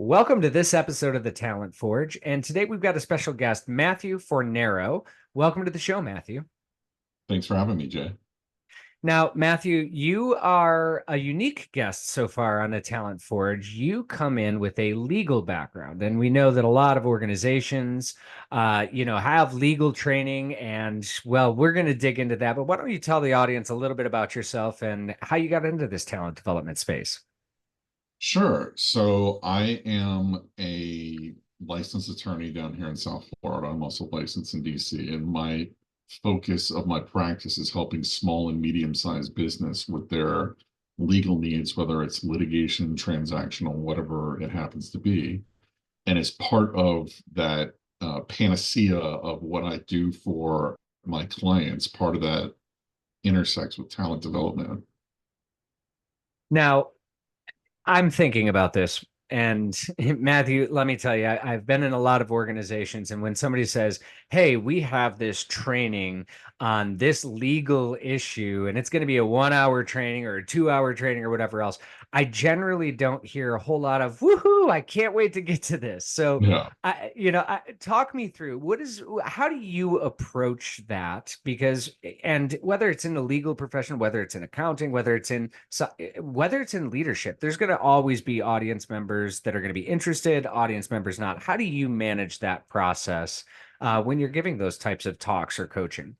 Welcome to this episode of the Talent Forge. And today we've got a special guest, Matthew Fornaro. Welcome to the show, Matthew. Thanks for having me, Jay. Now, Matthew, you are a unique guest so far on the Talent Forge. You come in with a legal background, and we know that a lot of organizations, have legal training. And well, we're going to dig into that. But why don't you tell the audience a little bit about yourself and how you got into this talent development space? Sure. So I am a licensed attorney down here in South Florida. I'm also licensed in DC, and my focus of my practice is helping small and medium-sized business with their legal needs, whether it's litigation, transactional, whatever it happens to be. And as part of that panacea of what I do for my clients, part of that intersects with talent development. Now, I'm thinking about this. And Matthew, let me tell you, I've been in a lot of organizations, and when somebody says, "Hey, we have this training on this legal issue, and it's going to be a 1 hour training or a 2 hour training or whatever else," I generally don't hear a whole lot of "woohoo, I can't wait to get to this." So, Yeah. talk me through how do you approach that? Because, and whether it's in the legal profession, whether it's in accounting, whether it's in leadership, there's going to always be audience members that are going to be interested, audience members not. How do you manage that process when you're giving those types of talks or coaching?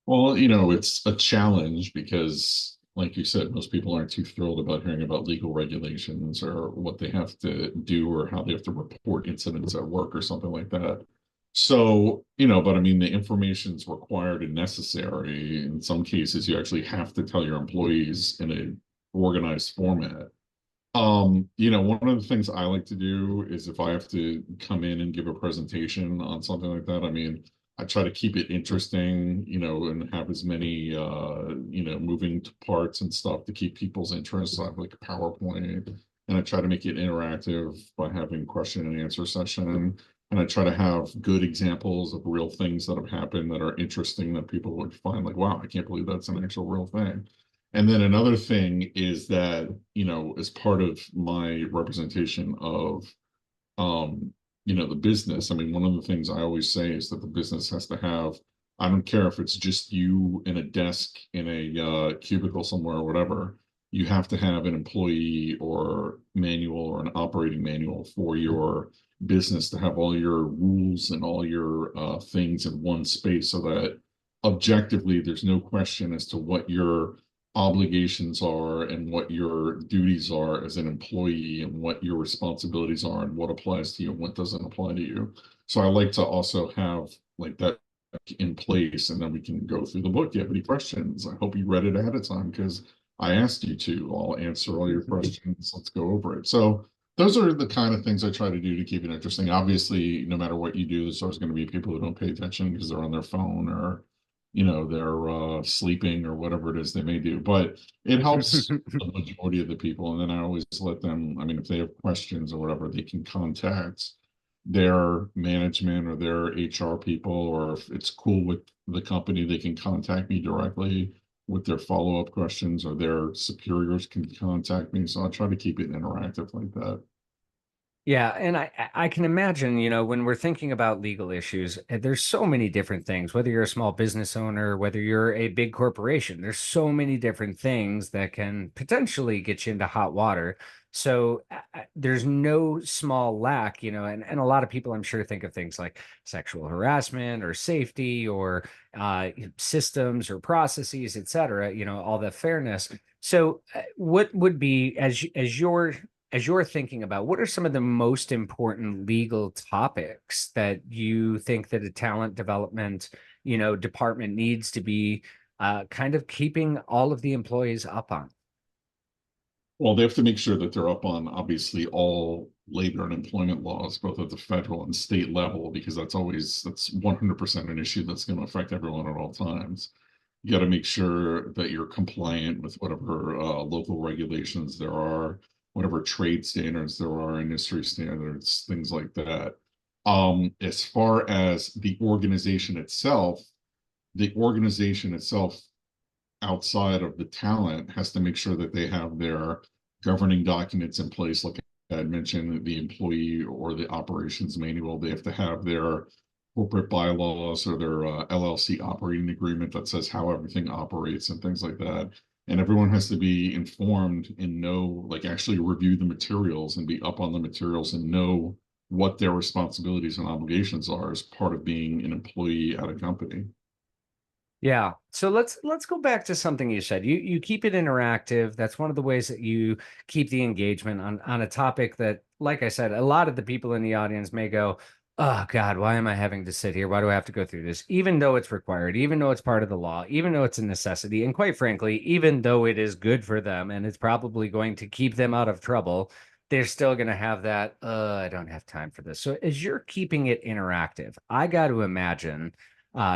Well, it's a challenge because, like you said, most people aren't too thrilled about hearing about legal regulations or what they have to do or how they have to report incidents at work or something like that. So, but I mean, the information is required and necessary. In some cases, you actually have to tell your employees in a organized format. One of the things I like to do is if I have to come in and give a presentation on something like that, I mean, I try to keep it interesting, and have as many, moving parts and stuff to keep people's interest. I have like a PowerPoint, and I try to make it interactive by having question and answer session. And I try to have good examples of real things that have happened that are interesting that people would find like, wow, I can't believe that's an actual real thing. And then another thing is that, as part of my representation of, the business, I mean, one of the things I always say is that the business has to have, I don't care if it's just you in a desk in a cubicle somewhere or whatever, you have to have an employee or manual or an operating manual for your business to have all your rules and all your things in one space so that objectively there's no question as to what your obligations are and what your duties are as an employee and what your responsibilities are and what applies to you and what doesn't apply to you. So I like to also have like that in place, and then we can go through the book. Do you have any questions? I hope you read it ahead of time because I asked you to. I'll answer all your questions. Let's go over it. So those are the kind of things I try to do to keep it interesting. Obviously, no matter what you do, there's always going to be people who don't pay attention because they're on their phone or they're sleeping or whatever it is they may do, but it helps the majority of the people. And then I always let them, I mean, if they have questions or whatever, they can contact their management or their HR people, or if it's cool with the company, they can contact me directly with their follow-up questions, or their superiors can contact me. So I try to keep it interactive like that. Yeah, and I can imagine, when we're thinking about legal issues, there's so many different things, whether you're a small business owner, whether you're a big corporation, there's so many different things that can potentially get you into hot water. So there's no small lack, and a lot of people I'm sure think of things like sexual harassment or safety or systems or processes, et cetera, all the fairness. So what would be as you're thinking about, what are some of the most important legal topics that you think that a talent development, department needs to be kind of keeping all of the employees up on? Well, they have to make sure that they're up on obviously all labor and employment laws, both at the federal and state level, because that's 100% an issue that's going to affect everyone at all times. You got to make sure that you're compliant with whatever local regulations there are, whatever trade standards there are, industry standards, things like that. As far as the organization itself outside of the talent has to make sure that they have their governing documents in place, like had mentioned, the employee or the operations manual. They have to have their corporate bylaws or their LLC operating agreement that says how everything operates and things like that. And everyone has to be informed and know, like actually review the materials and be up on the materials and know what their responsibilities and obligations are as part of being an employee at a company. Yeah. So let's go back to something you said. You keep it interactive. That's one of the ways that you keep the engagement on a topic that, like I said, a lot of the people in the audience may go, "Oh God, why am I having to sit here? Why do I have to go through this?" Even though it's required, even though it's part of the law, even though it's a necessity, and quite frankly, even though it is good for them and it's probably going to keep them out of trouble, they're still going to have that, I don't have time for this. So as you're keeping it interactive, I got to imagine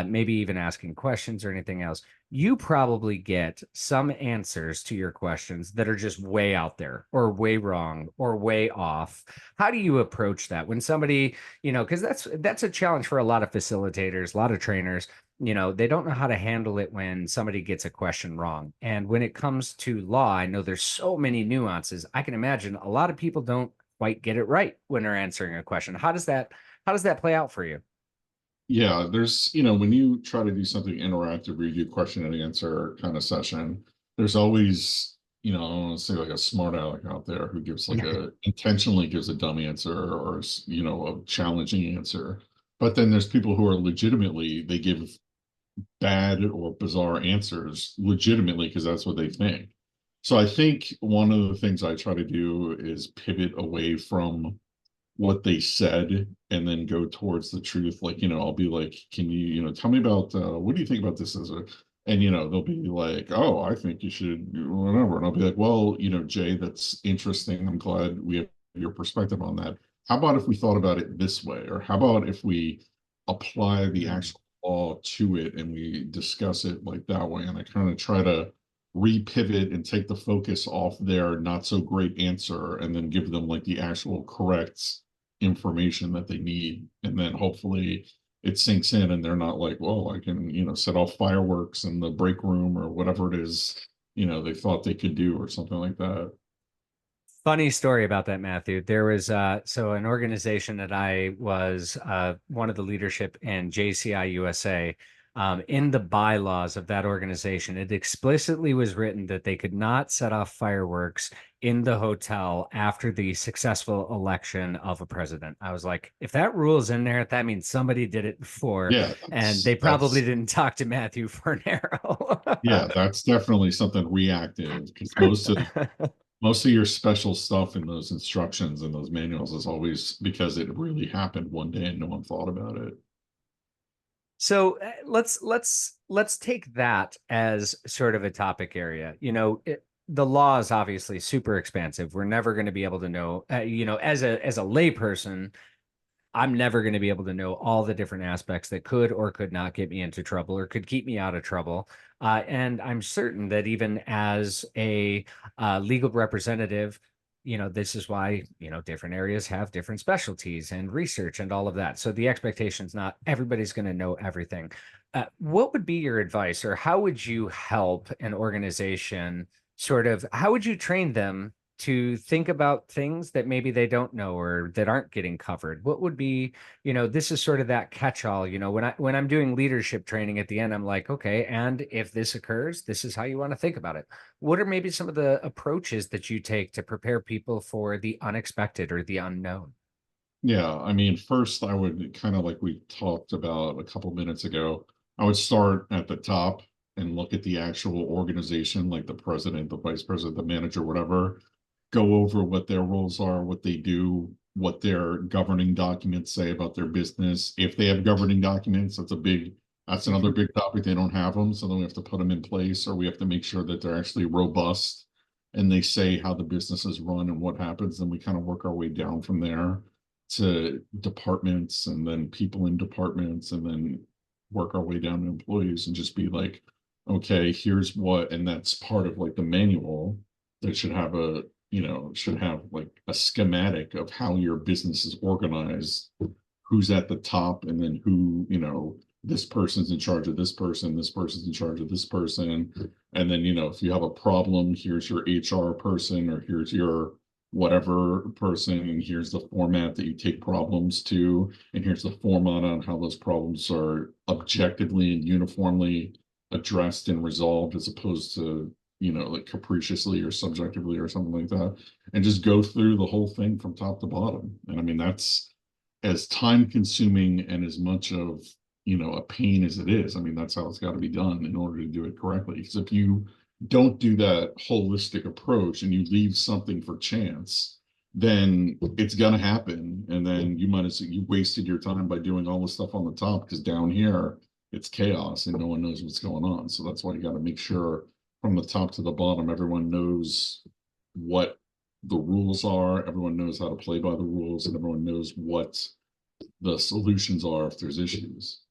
maybe even asking questions or anything else, you probably get some answers to your questions that are just way out there or way wrong or way off. How do you approach that when somebody, because that's a challenge for a lot of facilitators, a lot of trainers. They don't know how to handle it when somebody gets a question wrong. And when it comes to law, I know there's so many nuances. I can imagine a lot of people don't quite get it right when they're answering a question. How does that play out for you? Yeah, there's, when you try to do something interactive where you do question and answer kind of session, there's always, I don't want to say like a smart aleck out there who gives like intentionally gives a dumb answer or, a challenging answer. But then there's people who are legitimately, they give bad or bizarre answers legitimately because that's what they think. So I think one of the things I try to do is pivot away from what they said and then go towards the truth. Like, I'll be like, can you, tell me about what do you think about this as a, and they'll be like, oh, I think you should whatever. And I'll be like, well, Jay, that's interesting. I'm glad we have your perspective on that. How about if we thought about it this way? Or how about if we apply the Mm. actual law to it and we discuss it like that way? And I kind of try to repivot and take the focus off their not so great answer and then give them like the actual correct information that they need. And then hopefully it sinks in and they're not like, well, I can, set off fireworks in the break room or whatever it is, they thought they could do or something like that. Funny story about that, Matthew. There was so an organization that I was one of the leadership in JCI USA. In the bylaws of that organization, it explicitly was written that they could not set off fireworks in the hotel after the successful election of a president. I was like, if that rule is in there, that means somebody did it before, Yeah, and they probably that's didn't talk to Matthew yeah, Fornaro. that's definitely something reactive because most of your special stuff in those instructions and those manuals is always because it really happened one day and no one thought about it. So let's take that as sort of a topic area. The law is obviously super expansive. We're never going to be able to know. As a layperson, I'm never going to be able to know all the different aspects that could or could not get me into trouble or could keep me out of trouble. And I'm certain that even as a legal representative, this is why, different areas have different specialties and research and all of that. So the expectation is not everybody's going to know everything. What would be your advice, or how would you help an organization how would you train them to think about things that maybe they don't know or that aren't getting covered? What would be, this is sort of that catch-all. When I'm doing leadership training at the end, I'm like, okay, and if this occurs, this is how you want to think about it. What are maybe some of the approaches that you take to prepare people for the unexpected or the unknown? Yeah, I mean, first I would kind of like we talked about a couple minutes ago, I would start at the top and look at the actual organization, like the president, the vice president, the manager, whatever, go over what their roles are, what they do, what their governing documents say about their business. If they have governing documents, that's another big topic. They don't have them, so then we have to put them in place, or we have to make sure that they're actually robust and they say how the business is run and what happens. Then we kind of work our way down from there to departments and then people in departments and then work our way down to employees and just be like, okay, here's what, and that's part of like the manual that should have like a schematic of how your business is organized, who's at the top, and then who, this person's in charge of this person's in charge of this person. And then, if you have a problem, here's your HR person, or here's your whatever person, and here's the format that you take problems to, and here's the format on how those problems are objectively and uniformly addressed and resolved, as opposed to, like capriciously or subjectively or something like that, and just go through the whole thing from top to bottom. And I mean, that's as time consuming and as much of, a pain as it is. I mean, that's how it's got to be done in order to do it correctly. Because if you don't do that holistic approach and you leave something for chance, then it's gonna happen. And then you wasted your time by doing all the stuff on the top, because down here it's chaos and no one knows what's going on. So that's why you got to make sure from the top to the bottom, everyone knows what the rules are, everyone knows how to play by the rules, and everyone knows what the solutions are if there's issues.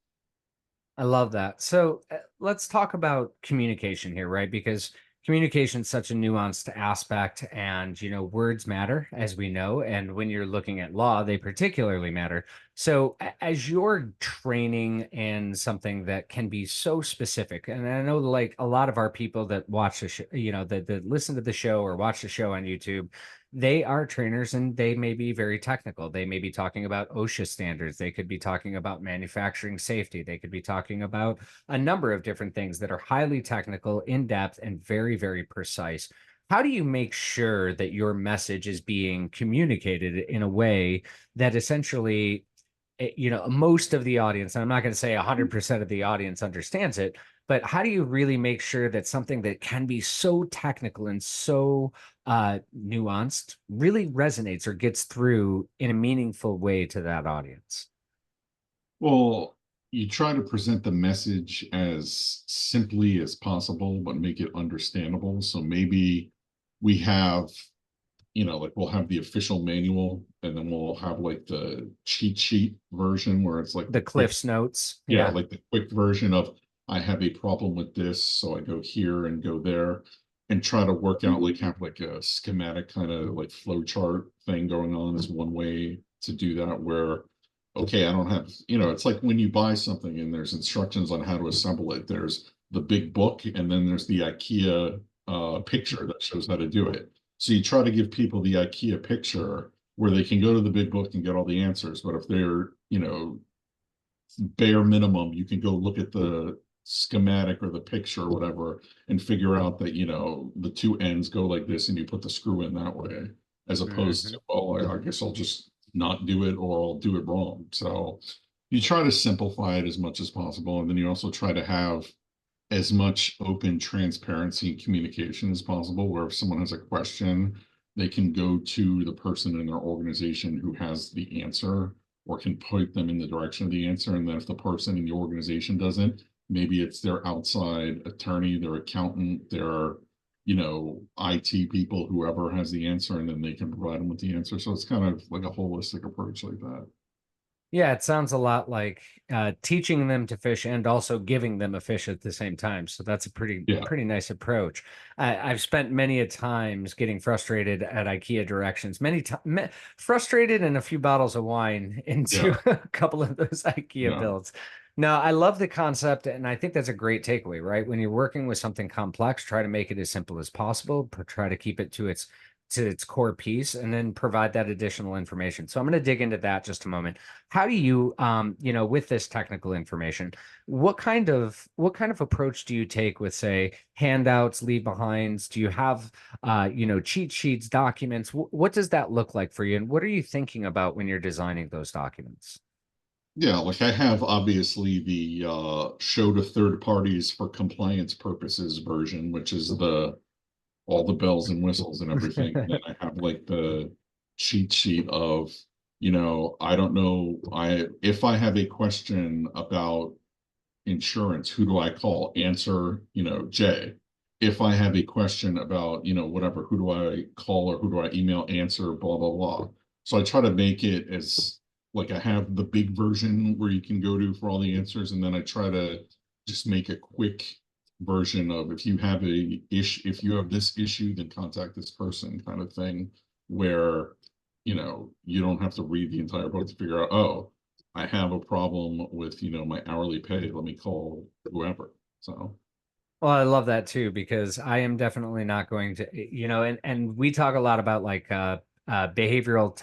I love that. So let's talk about communication here, right? Because communication is such a nuanced aspect, and words matter, as we know. And when you're looking at law, they particularly matter. So as you're training in something that can be so specific, and I know like a lot of our people that watch the show, that listen to the show or watch the show on YouTube, they are trainers and they may be very technical. They may be talking about OSHA standards. They could be talking about manufacturing safety. They could be talking about a number of different things that are highly technical, in depth, and very, very precise. How do you make sure that your message is being communicated in a way that essentially, most of the audience, and I'm not going to say 100% of the audience understands it, but how do you really make sure that something that can be so technical and so nuanced really resonates or gets through in a meaningful way to that audience? Well, you try to present the message as simply as possible, but make it understandable. So maybe we have, like we'll have the official manual, and then we'll have like the cheat sheet version where it's like The the quick, Cliff's Notes. yeah, Yeah. like the quick version of, I have a problem with this, so I go here and go there, and try to work out, like have like a schematic kind of like flow chart thing going on is one way to do that. Where, okay, I don't have, it's like when you buy something and there's instructions on how to assemble it. There's the big book, and then there's the IKEA picture that shows how to do it. So you try to give people the IKEA picture where they can go to the big book and get all the answers. But if they're, bare minimum, you can go look at the schematic or the picture or whatever and figure out that, the two ends go like this and you put the screw in that way, as opposed Hmm. to, oh, I guess I'll just not do it or I'll do it wrong. So you try to simplify it as much as possible. And then you also try to have as much open transparency and communication as possible, where if someone has a question, they can go to the person in their organization who has the answer or can point them in the direction of the answer. And then if the person in the organization doesn't, maybe it's their outside attorney, their accountant, their, IT people, whoever has the answer, and then they can provide them with the answer. So it's kind of like a holistic approach like that. Yeah, it sounds a lot like teaching them to fish and also giving them a fish at the same time. So that's a pretty Yeah. pretty nice approach. I've spent many a times getting frustrated at IKEA directions, frustrated and a few bottles of wine into Yeah. a couple of those IKEA Yeah. builds. No, I love the concept, and I think that's a great takeaway, right? When you're working with something complex, try to make it as simple as possible, try to keep it to its core piece, and then provide that additional information. So I'm going to dig into that just a moment. How do you, with this technical information, what kind of approach do you take with, say, handouts, leave behinds? Do you have, cheat sheets, documents? What does that look like for you? And what are you thinking about when you're designing those documents? Yeah, like I have obviously the show to third parties for compliance purposes version, which is the all the bells and whistles and everything. And then I have like the cheat sheet of, I don't know, I if I have a question about insurance, who do I call? Answer, J. If I have a question about, whatever, who do I call or who do I email? Answer, blah, blah, blah. So I try to make it as like I have the big version where you can go to for all the answers, and then I try to just make a quick version of, if you have this issue, then contact this person kind of thing, where you don't have to read the entire book to figure out, oh, I have a problem with, my hourly pay. Let me call whoever. So Well, I love that too, because I am definitely not going to, and we talk a lot about like behavioral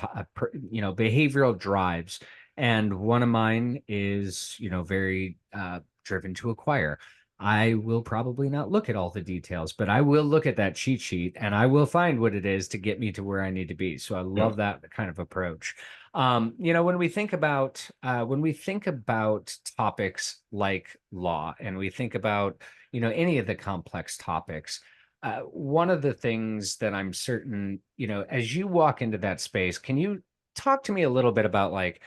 drives. And one of mine is, very driven to acquire. I will probably not look at all the details, but I will look at that cheat sheet and I will find what it is to get me to where I need to be. So I Yeah. love that kind of approach. When we think about topics like law, and we think about, any of the complex topics, one of the things that I'm certain, as you walk into that space, can you talk to me a little bit about, like,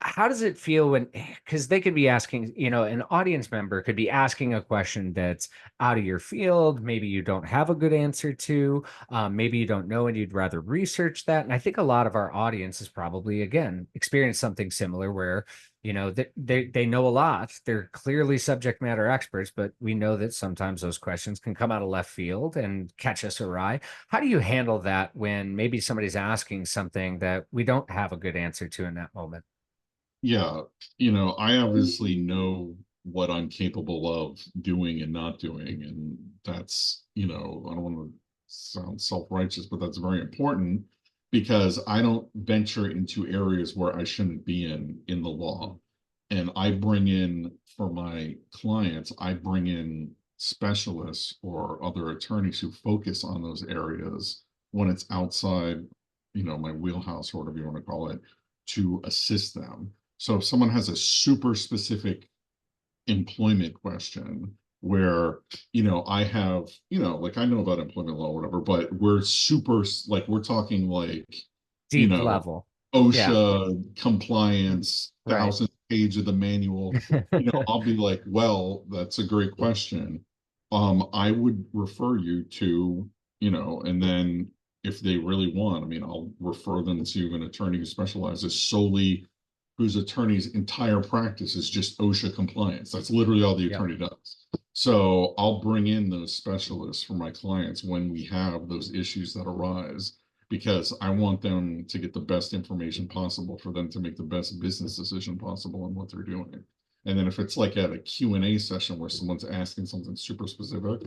how does it feel when, because they could be asking, an audience member could be asking a question that's out of your field, maybe you don't have a good answer to, maybe you don't know and you'd rather research that. And I think a lot of our audience has probably, again, experienced something similar where, they know a lot, they're clearly subject matter experts, but we know that sometimes those questions can come out of left field and catch us awry. How do you handle that when maybe somebody's asking something that we don't have a good answer to in that moment? Yeah, I obviously know what I'm capable of doing and not doing, and that's, I don't want to sound self-righteous, but that's very important because I don't venture into areas where I shouldn't be in the law. And I bring in for my clients, I bring in specialists or other attorneys who focus on those areas when it's outside, my wheelhouse or whatever you want to call it, to assist them. So if someone has a super specific employment question where, I have, like I know about employment law or whatever, but we're super, like we're talking like, you Deep know, level. Yeah, OSHA compliance, right. 1,000 page of the manual, I'll be like, well, that's a great question. I would refer you to, and then if they really want, I mean, I'll refer them to an attorney who specializes solely, whose attorney's entire practice is just OSHA compliance. That's literally all the Yep. attorney does. So I'll bring in those specialists for my clients when we have those issues that arise, because I want them to get the best information possible for them to make the best business decision possible on what they're doing. And then if it's like at a Q&A session where someone's asking something super specific,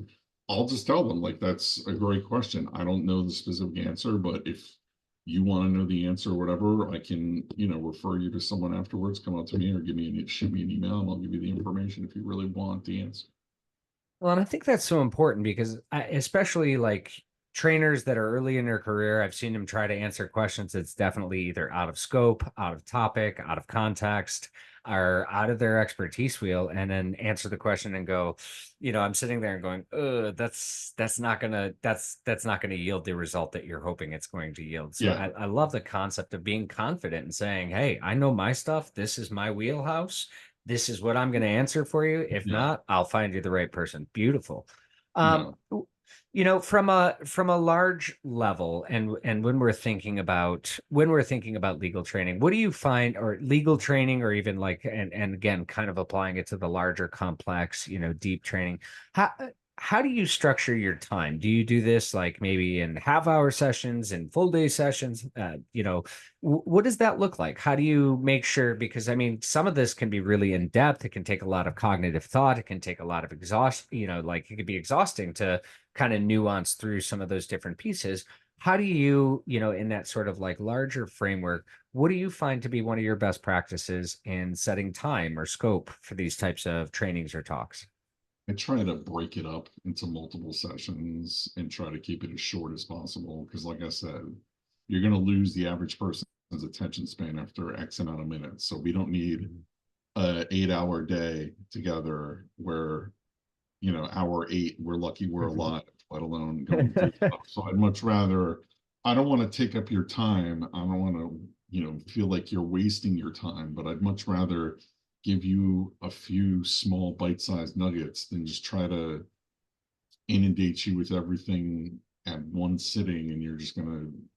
I'll just tell them, like, that's a great question. I don't know the specific answer, but if you want to know the answer or whatever, I can, refer you to someone afterwards, come up to me or shoot me an email and I'll give you the information if you really want the answer. Well, and I think that's so important because especially like trainers that are early in their career, I've seen them try to answer questions that's definitely either out of scope, out of topic, out of context, or out of their expertise wheel, and then answer the question and go, I'm sitting there and going, that's not gonna yield the result that you're hoping it's going to yield. So Yeah, I love the concept of being confident and saying, hey, I know my stuff. This is my wheelhouse. This is what I'm going to answer for you. If yeah, not, I'll find you the right person. Beautiful. Um, no. from a large level, and when we're thinking about legal training, what do you find, or legal training, or even like, and again, kind of applying it to the larger complex, deep training, how how do you structure your time? Do you do this like maybe in half-hour sessions, in full day sessions? What does that look like? How do you make sure? Because I mean, some of this can be really in depth. It can take a lot of cognitive thought. It can take a lot of like it could be exhausting to kind of nuance through some of those different pieces. How do you, in that sort of like larger framework, what do you find to be one of your best practices in setting time or scope for these types of trainings or talks? I try to break it up into multiple sessions and try to keep it as short as possible. Because, like I said, you're going to lose the average person's attention span after X amount of minutes. So we don't need Mhm. a 8 hour day together where, hour eight, we're lucky we're alive, let alone going through stuff. So I'd much rather, I don't want to take up your time. I don't want to, feel like you're wasting your time, but I'd much rather give you a few small bite-sized nuggets than just try to inundate you with everything at one sitting and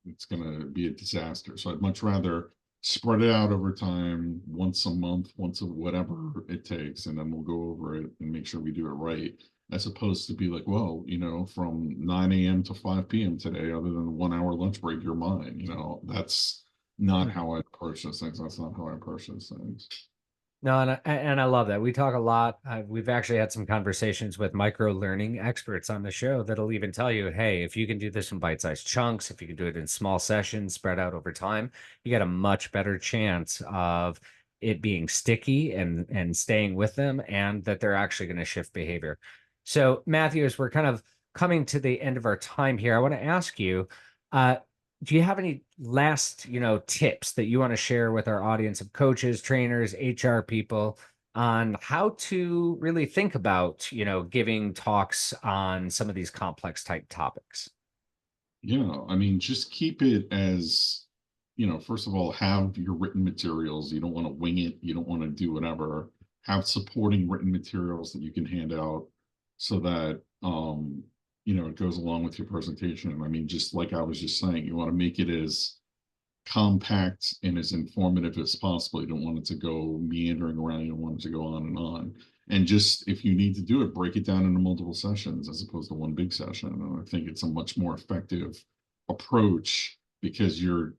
it's gonna be a disaster. So I'd much rather spread it out over time, once a month, once a whatever it takes, and then we'll go over it and make sure we do it right. As opposed to be like, well, from 9 a.m. to 5 p.m. today, other than 1 hour lunch break, you're mine. That's not how I approach those things. That's not how I approach those things. No, and I love that. We talk a lot. We've actually had some conversations with micro learning experts on the show that'll even tell you, hey, if you can do this in bite-sized chunks, if you can do it in small sessions spread out over time, you get a much better chance of it being sticky and staying with them, and that they're actually going to shift behavior. So, Matthew, as we're kind of coming to the end of our time here, I want to ask you, uh, do you have any last, tips that you want to share with our audience of coaches, trainers, HR people on how to really think about, giving talks on some of these complex type topics? Yeah, I mean, just keep it as, first of all, have your written materials. You don't want to wing it. You don't want to do whatever. Have supporting written materials that you can hand out so that, it goes along with your presentation. I mean, just like I was just saying, you want to make it as compact and as informative as possible. You don't want it to go meandering around. You don't want it to go on and on. And just if you need to do it, break it down into multiple sessions as opposed to one big session. And I think it's a much more effective approach because your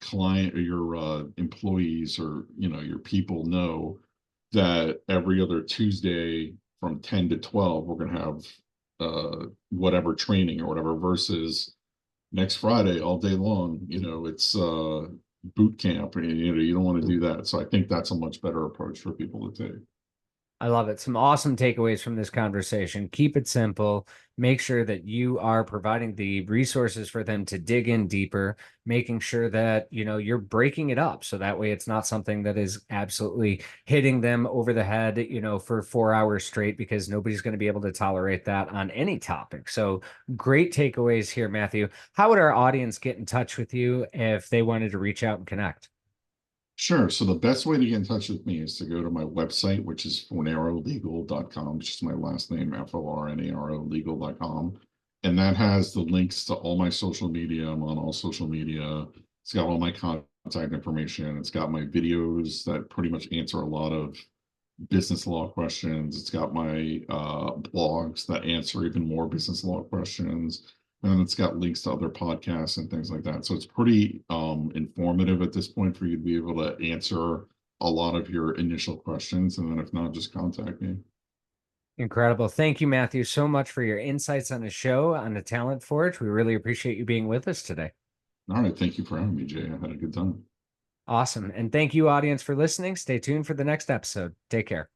client or your employees or your people know that every other Tuesday from 10 to 12 we're going to have whatever training or whatever versus next Friday all day long. It's boot camp, and you don't want to do that. So I think that's a much better approach for people to take. I love it. Some awesome takeaways from this conversation. Keep it simple. Make sure that you are providing the resources for them to dig in deeper, making sure that, you're breaking it up. So that way it's not something that is absolutely hitting them over the head, for 4 hours straight, because nobody's going to be able to tolerate that on any topic. So great takeaways here, Matthew. How would our audience get in touch with you if they wanted to reach out and connect? Sure. So the best way to get in touch with me is to go to my website, which is fornarolegal.com, which is my last name, Fornaro legal.com. And that has the links to all my social media. I'm on all social media. It's got all my contact information. It's got my videos that pretty much answer a lot of business law questions. It's got my blogs that answer even more business law questions. And then it's got links to other podcasts and things like that. So it's pretty informative at this point for you to be able to answer a lot of your initial questions. And then if not, just contact me. Incredible. Thank you, Matthew, so much for your insights on the show, on the Talent Forge. We really appreciate you being with us today. All right. Thank you for having me, Jay. I had a good time. Awesome. And thank you, audience, for listening. Stay tuned for the next episode. Take care.